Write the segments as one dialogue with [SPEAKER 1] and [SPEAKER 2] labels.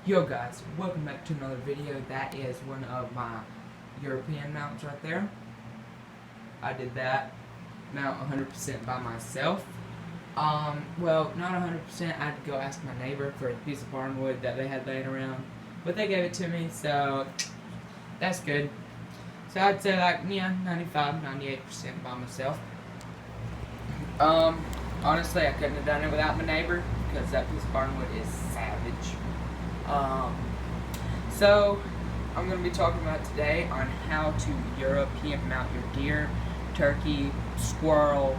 [SPEAKER 1] Yo guys, welcome back to another video. That is one of my European mounts right there. I did that mount 100% by myself. Well, not 100%. I had to go ask my neighbor for a piece of barnwood that they had laying around. But they gave it to me, so that's good. So I'd say like, yeah, 95, 98% by myself. Honestly, I couldn't have done it without my neighbor because that piece of barnwood is savage. So I'm going to be talking about today on how to European mount your deer, turkey, squirrel,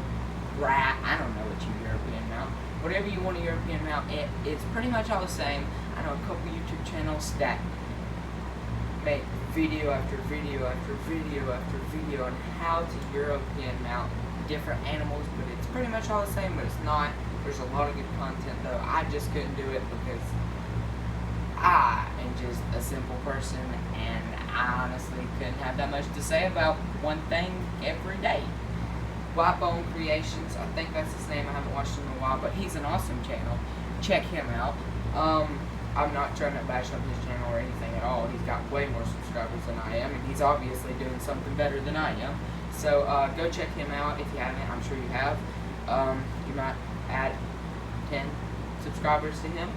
[SPEAKER 1] rat. I don't know what you European mount. Whatever you want to European mount, it's pretty much all the same. I know a couple YouTube channels that make video after video after video after video on how to European mount different animals, but it's pretty much all the same, but it's not. There's a lot of good content though. I just couldn't do it because I am just a simple person, and I honestly couldn't have that much to say about one thing every day. White Bone Creations, I think that's his name. I haven't watched him in a while, but he's an awesome channel. Check him out. I'm not trying to bash up his channel or anything at all. He's got way more subscribers than I am, and he's obviously doing something better than I am. So go check him out if you haven't. I'm sure you have. You might add 10 subscribers to him.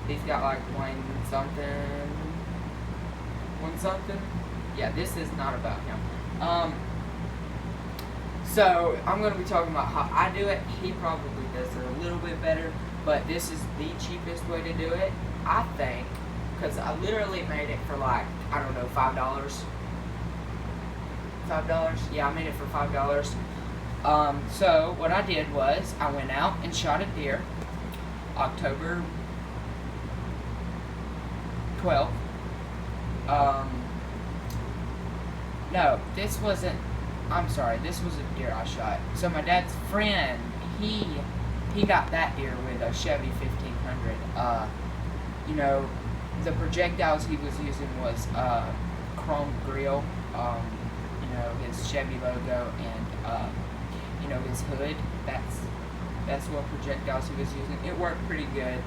[SPEAKER 1] He's got like one something. Yeah, this is not about him. So I'm going to be talking about how I do it. He probably does it a little bit better, but this is the cheapest way to do it, I think, because I literally made it for like, I don't know, $5. $5? Yeah, I made it for $5. So what I did was I went out and shot a deer October 12th. No, this wasn't. I'm sorry, this was a deer I shot. So my dad's friend, he got that deer with a Chevy 1500. You know, the projectiles he was using was chrome grill. You know, his Chevy logo and you know, his hood. That's what projectiles he was using. It worked pretty good.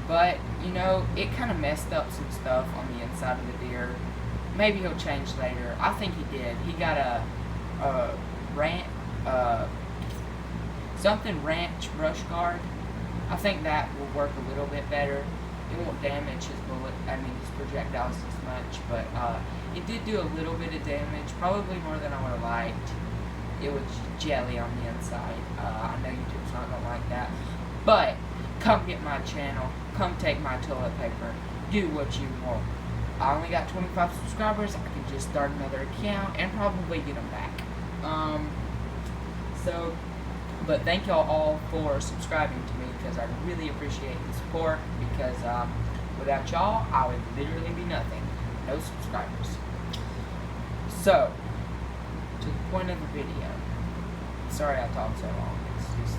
[SPEAKER 1] But, you know, it kind of messed up some stuff on the inside of the deer. Maybe he'll change later. I think he did. He got a something ranch brush guard. I think that will work a little bit better. It won't damage his his projectiles as much, but it did do a little bit of damage, probably more than I would have liked. It was jelly on the inside. I know YouTube's not gonna like that, but come get my channel, come take my toilet paper, do what you want. I only got 25 subscribers. I can just start another account and probably get them back. But thank y'all all for subscribing to me, because I really appreciate the support, because without y'all, I would literally be nothing. No subscribers. So, to the point of the video. Sorry I talked so long. It's just,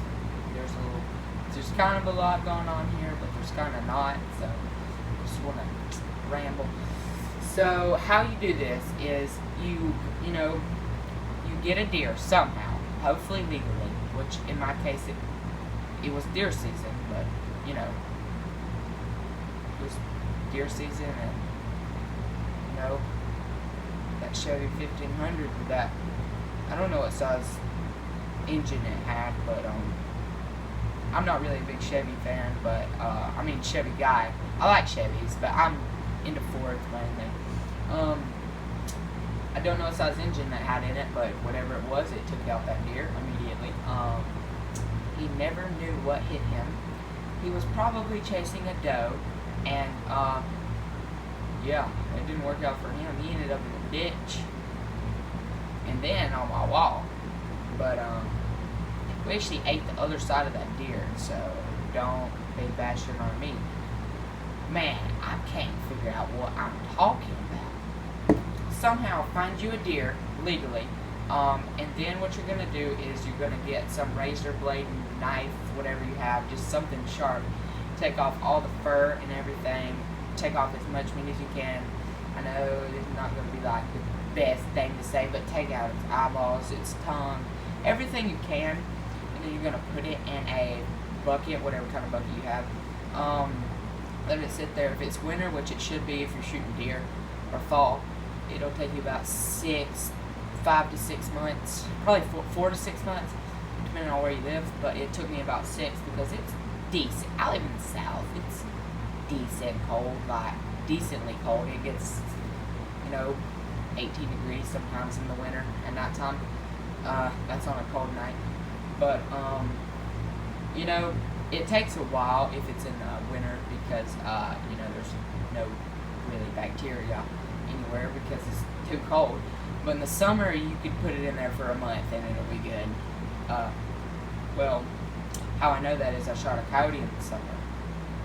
[SPEAKER 1] there's kind of a lot going on here, but there's kind of not, so I just want to ramble. So, how you do this is you get a deer somehow, hopefully legally, which in my case it was deer season, but you know, it was deer season, and you know, that Chevy 1500 with that, I don't know what size engine it had, but I'm not really a big Chevy fan, but I mean Chevy guy. I like Chevys, but I'm into Fords mainly. I don't know what size engine that had in it, but whatever it was, it took out that deer immediately. He never knew what hit him. He was probably chasing a doe, and yeah, it didn't work out for him. He ended up in a ditch, and then on my wall. But we actually ate the other side of that deer, so don't be bashing on me. Man, I can't figure out what I'm talking about. Somehow find you a deer legally, and then what you're gonna do is you're gonna get some razor blade, knife, whatever you have, just something sharp. Take off all the fur and everything. Take off as much meat as you can. I know this is not gonna be like the best thing to say, but take out its eyeballs, its tongue, everything you can, and then you're gonna put it in a bucket, whatever kind of bucket you have. let it sit there. If it's winter, which it should be if you're shooting deer, or fall, it'll take you about 5 to 6 months, probably 4 to 6 months, depending on where you live. But it took me about 6 because it's decent. I live in the south. It's decent cold, like decently cold. It gets, 18 degrees sometimes in the winter at nighttime. That's on a cold night. But it takes a while if it's in the winter because there's no really bacteria anywhere because it's too cold. But in the summer, you could put it in there for a month and it'll be good. Well, how I know that is I shot a coyote in the summer.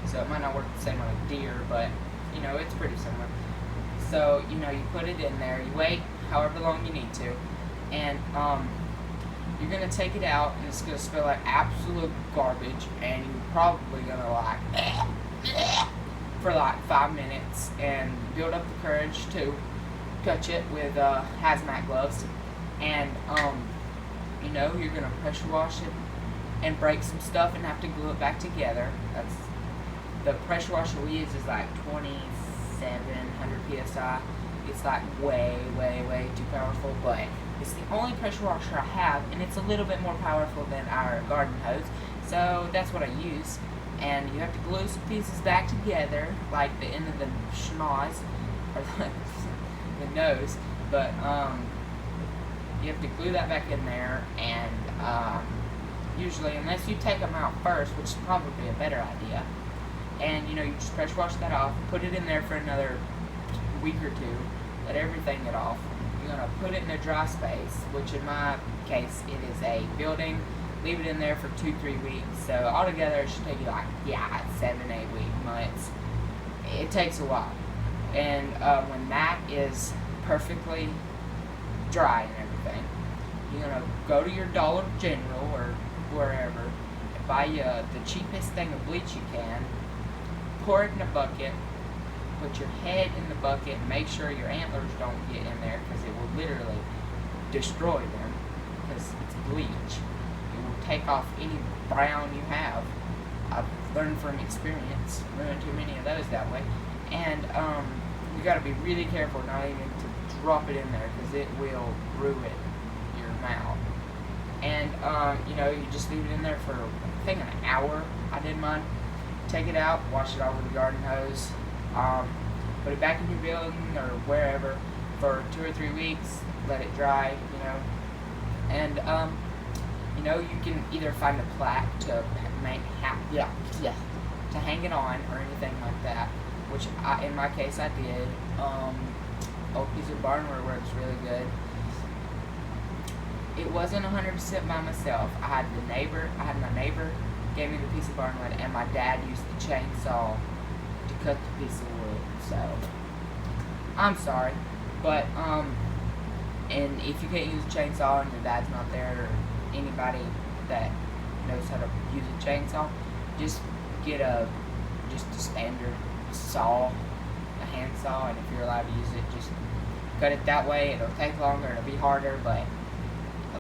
[SPEAKER 1] So it might not work the same on a deer, but, it's pretty similar. So, you put it in there, you wait however long you need to, and you're going to take it out, and it's going to smell like absolute garbage, and you're probably going to, for 5 minutes, and build up the courage to touch it with hazmat gloves, and, you're going to pressure wash it and break some stuff and have to glue it back together. That's the pressure washer we use is like 2700 psi. It's like way, way, way too powerful, but it's the only pressure washer I have, and it's a little bit more powerful than our garden hose, so that's what I use. And you have to glue some pieces back together, like the end of the schnoz, or the nose, but you have to glue that back in there, and usually, unless you take them out first, which is probably a better idea, and you just pressure wash that off, put it in there for another week or two, let everything get off. You're going to put it in a dry space, which in my case, it is a building. Leave it in there for 2-3 weeks. So altogether, it should take you 7-8 months. It takes a while. And when that is perfectly dry and everything, you're going to go to your Dollar General or wherever, and buy you the cheapest thing of bleach you can, pour it in a bucket, put your head in the bucket, and make sure your antlers don't get in there because it will literally destroy them because it's bleach. It will take off any brown you have. I've learned from experience, ruined too many of those that way. And you got to be really careful not even to drop it in there because it will ruin your mouth. And you just leave it in there for I think an hour. I did mine. Take it out, wash it off with a garden hose, put it back in your building or wherever for 2 or 3 weeks. Let it dry, and you can either find a plaque to to hang it on or anything like that. Which in my case I did. Old piece of barnware works really good. It wasn't 100% by myself. I had my neighbor gave me the piece of barnwood, and my dad used the chainsaw to cut the piece of wood. So I'm sorry, but and if you can't use a chainsaw and your dad's not there or anybody that knows how to use a chainsaw, just get a standard saw, a hand saw, and if you're allowed to use it, just cut it that way. It'll take longer, it'll be harder, but